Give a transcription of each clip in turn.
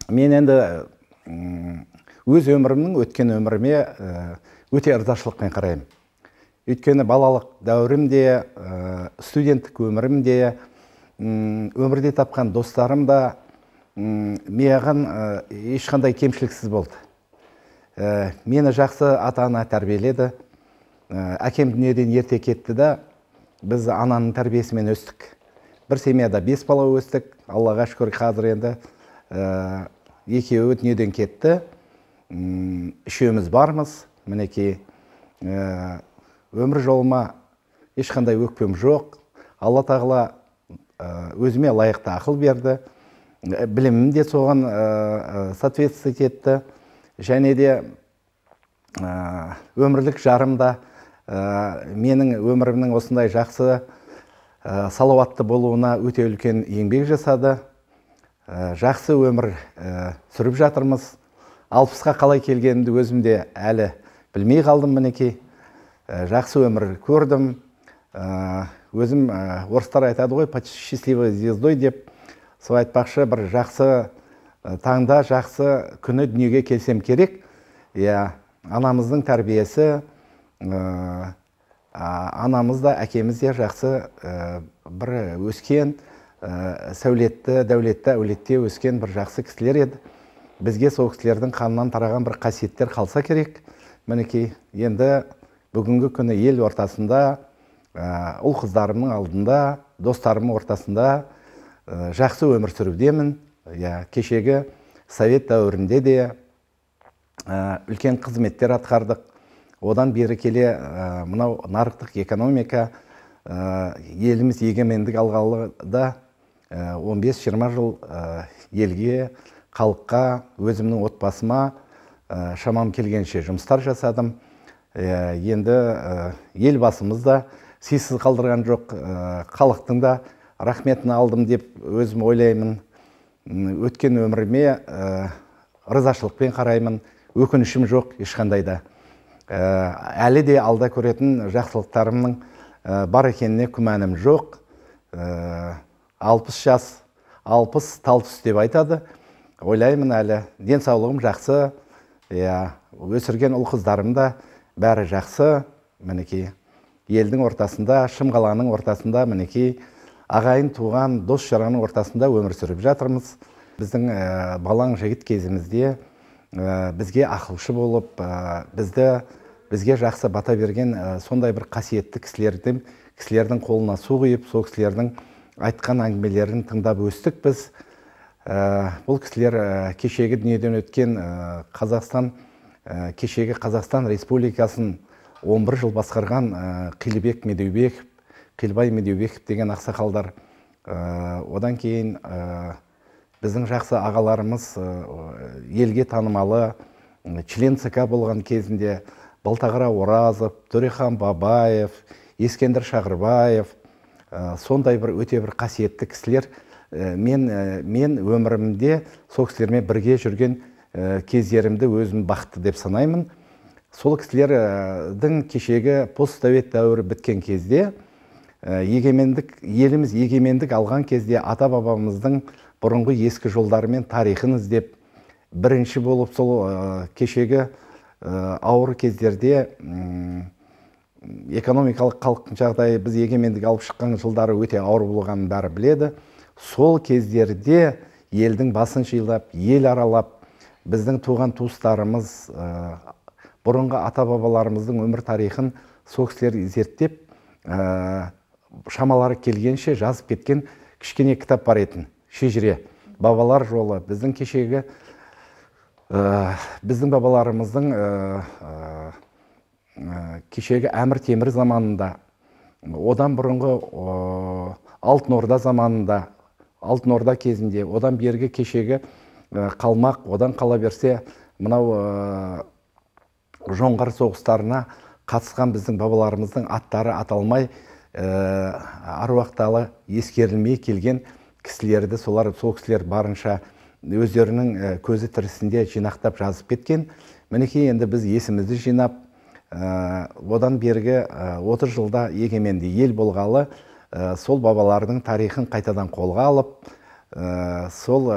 мен енді өз өмірімнің өткен өміріме өте ырзашылықпен қараймын. Өйткені балалық дәуірімде, студенттік өмірімде, өмірде тапқан достарым да маған ешқандай кемшіліксіз болды. Мені жақсы ата-ана тәрбиеледі. Әкем дүниеден ерте кетті да, біз ананың тәрбиесімен өстік. Бір семьяда 5 бала өстік. Аллаға шүкір, қазір енді екеуі дүниеден кетті. Үшеуміз бармыз. Мінекей өмір жолыма ешқандай өкпем жоқ. Алла тағала өзіме лайықты ақыл берді. Білімім де соған соответствовать етті. Және де өмірлік жарымда менің өмірімнің осындай жақсы салауатты болуына өте үлкен еңбек жасады. Жақсы өмір сүріп жатырмыз. 60-қа қалай келгенімді өзімде әлі білмей қалдым. Мінекей жақсы өмір көрдім. Өзім орыстар айтады ғой, почти счастливой звездой деп. Сол айтпақшы, бір жақсы таңда, жақсы күні дүниеге келсем керек. Анамыздың тәрбиесі, анамыз да, әкеміз де жақсы бір өскен, сәулетті, дәулетті әулетте өскен бір жақсы кісілер еді. Бізге сол кісілердің қанынан тараған бір қасиеттер қалса керек. Мінекей, енді бүгінгі күні ел ортасында, ұл қыздарымның алдында, достарымның ортасында жақсы өмір сүрудемін. Кешегі совет дәуірінде де үлкен қызметтер атқардық. Одан бері келе мынау нарықтық экономика, еліміз егемендік алғалы да 15-20 жыл елге, халыққа, өзімнің отбасыма шамам келгенше жұмыстар жасадым. Енді елбасымыз да сыйсыз қалдырған жоқ, халықтың да рахметін алдым деп өзім ойлаймын. Өткен өміріме ризашылықпен қараймын, өкінішім жоқ ешқандайда. Әлі де алда көретін жақсылықтарымның бар екеніне күмәнім жоқ. 60 жас, 60 тал түс деп айтады. Ойлаймын, әлі денсаулығым жақсы, өсірген ұл қыздарым да бәрі жақсы. Мінекей, елдің ортасында, шымқаланың ортасында, мінекей, ағайын туған, дос жараның ортасында өмір сүріп жатырмыз. Біздің балаң жігіт кезімізде бізге ақылшы болып, бізге жақсы бата берген сондай бір қасиетті кісілердің қолына су құйып, сол кісілердің айтқан әңгімелерін тыңдап өстік біз. Бұл кісілер кешегі дүниеден өткен кешегі Қазақстан Республикасын 11 жыл басқарған Қилыбай Медеубеков деген ақсақалдар. Одан кейін біздің жақсы ағаларымыз елге танымалы, член ЦК болған кезінде Балтағара Оразов, Төрехан Бабаев, Ескендір Шағырбаев, сондай бір өте бір қасиетті кісілер. Мен өмірімде сол кісілермен бірге жүрген кездерімді өзім бақытты деп санаймын. Сол кісілердің кешегі постсовет дәуірі біткен кезде, еліміз егемендік алған кезде ата-бабамыздың бұрынғы ескі жолдары мен тарихын іздеп, бірінші болып сол кешегі ауыр кездерде экономикалық халықтың жағдайы, біз егемендік алып шыққан жылдары өте ауыр болғанын бәрі біледі. Сол кездерде елдің басын жайлап, ел аралап, біздің туған туыстарымыз, бұрынғы ата-бабаларымыздың өмір тарихын сол кісілер зерттеп, шамалары келгенше жазып кеткен кішкене кітап бар етін. Шежіре, бабалар жолы, біздің кешегі, біздің бабаларымыздың кешегі Әмір Темір заманында, одан бұрынғы Алтын Орда заманында, Алтын Орда кезінде, одан бергі кешегі қалмақ, одан қала берсе, мынау жоңғар соғыстарына қатысқан біздің бабаларымыздың аттары аталмай, аруақталы ескерілмей келген кісілерді, сол кісілер барынша өздерінің көзі тірісінде жинақтап жазып кеткен. Мінекей, енді біз есімізді жинап, одан бергі 30 жылда егеменді ел болғалы, сол бабалардың тарихын қайтадан қолға алып, сол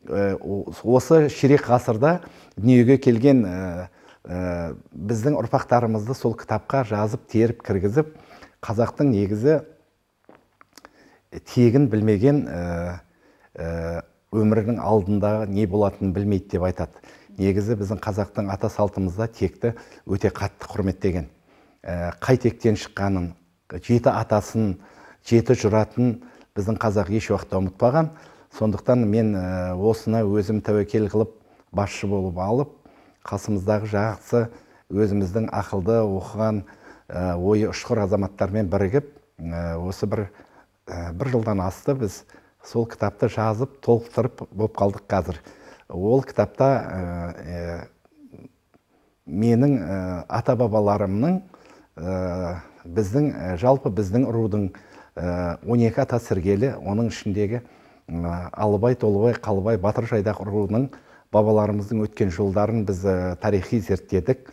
осы ширек ғасырда дүниеге келген біздің ұрпақтарымызды сол кітапқа жазып, теріп, кіргізіп, қазақтың негізі тегін білмеген өмірінің алдындағы не болатынын білмейді деп айтады. Негізі біздің қазақтың ата салтымызда текті өте қатты құрметтеген. Қай тектен шыққанын, жеті атасын, жеті жұратын біздің қазақ еш уақытта ұмытпаған. Сондықтан мен осыны өзім тәуекел қылып, басшы болып алып, қасымыздағы жақсы өзіміздің ақылды оқыған ойы ұшқыр азаматтармен бірігіп, осы бір жылдан асты біз сол кітапты жазып, толықтырып болып қалдық қазір. Ол кітапта менің ата-бабаларымның, жалпы біздің рудың 12 ата сіргелі, оның ішіндегі Алыбай, Толыбай, Қалыбай, Батыр Жайдақ руының бабаларымыздың өткен жолдарын біз тарихи зерттедік.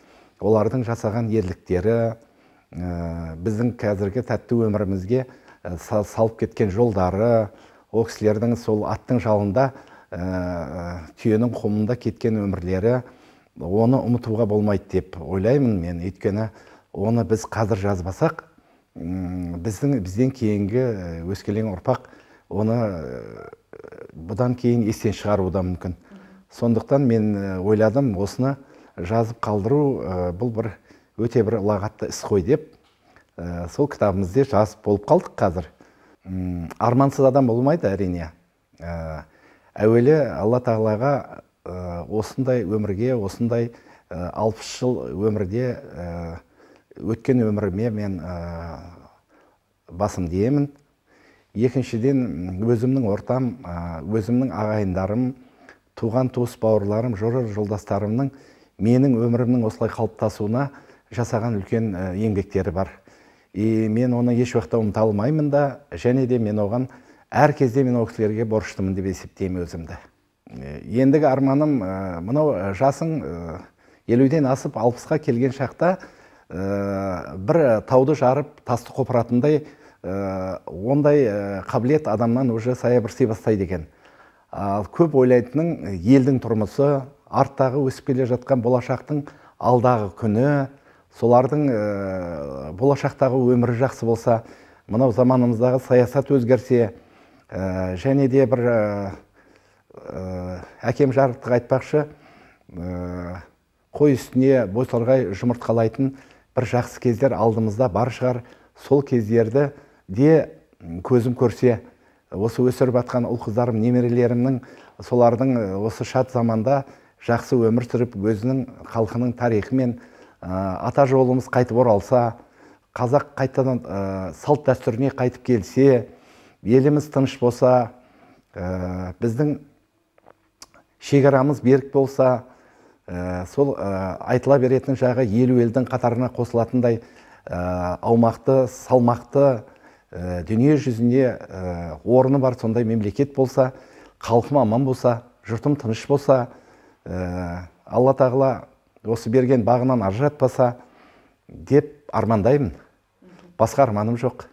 Олардың жасаған ерліктері, біздің қазіргі тәтті өмірімізге салып кеткен жолдары, ол кісілердің сол аттың жалында, түйенің құмында кеткен өмірлері, оны ұмытуға болмайды деп ойлаймын мен. Өйткені оны біз қазір жазбасақ, бізден кейінгі өскелең ұрпақ оны бұдан кейін естен шығаруы да мүмкін. Сондықтан мен ойладым, осыны жазып қалдыру бұл бір өте бір ұлағатты іс қой деп, сол кітабымызде жазып болып қалдық қазір. Армансыз адам болмайды әрине. Әуелі Алла Тағалаға осындай өмірге, осындай 60 жыл өмірде өткен өміріме мен басым деймін. Екіншіден, өзімнің ортам, өзімнің ағайындарым, туған туыс бауырларым, жолдастарымның менің өмірімнің осылай қалыптасуына жасаған үлкен еңбектері бар. Мен оны еш уақытта ұмыта алмаймын да, және де мен оған әр кезде мен ол кісілерге борыштымын деп есептеймін өзімді. Ендігі арманым, мынау жасың 50-ден асып 60-қа келген шақта бір тауды жарып, тасты қопыратындай ондай қабілет адамнан уже саябырси бастайды екен. Көп ойлайтының елдің тұрмысы, арттағы өсіп келе жатқан болашақтың алдағы күні, солардың болашақтағы өмірі жақсы болса, мынау заманымыздағы саясат өзгерсе, және де бір әкем жарықтық айтпақшы, қой үстіне бойсорғай жұмыртқалайтын бір жақсы кездер алдымызда бар шығар. Сол кездерді де көзім көрсе, осы өсіріп атқан ұл-қыздарым, немерелерімнің солардың осы шат заманда жақсы өмір сүріп, өзінің халқының тарихымен ата жолымыз қайтып оралса, қазақ қайтадан салт дәстүріне қайтып келсе, еліміз тыныш болса, біздің шекарамыз берік болса, сол айтыла беретін жағы елу елдің қатарына қосылатындай аумақты, салмақты, дүние жүзіне орны бар сондай мемлекет болса, халқым аман болса, жұртым тыныш болса, Алла Тағала осы берген бағынан ажыратпаса деп армандаймын. Басқа арманым жоқ.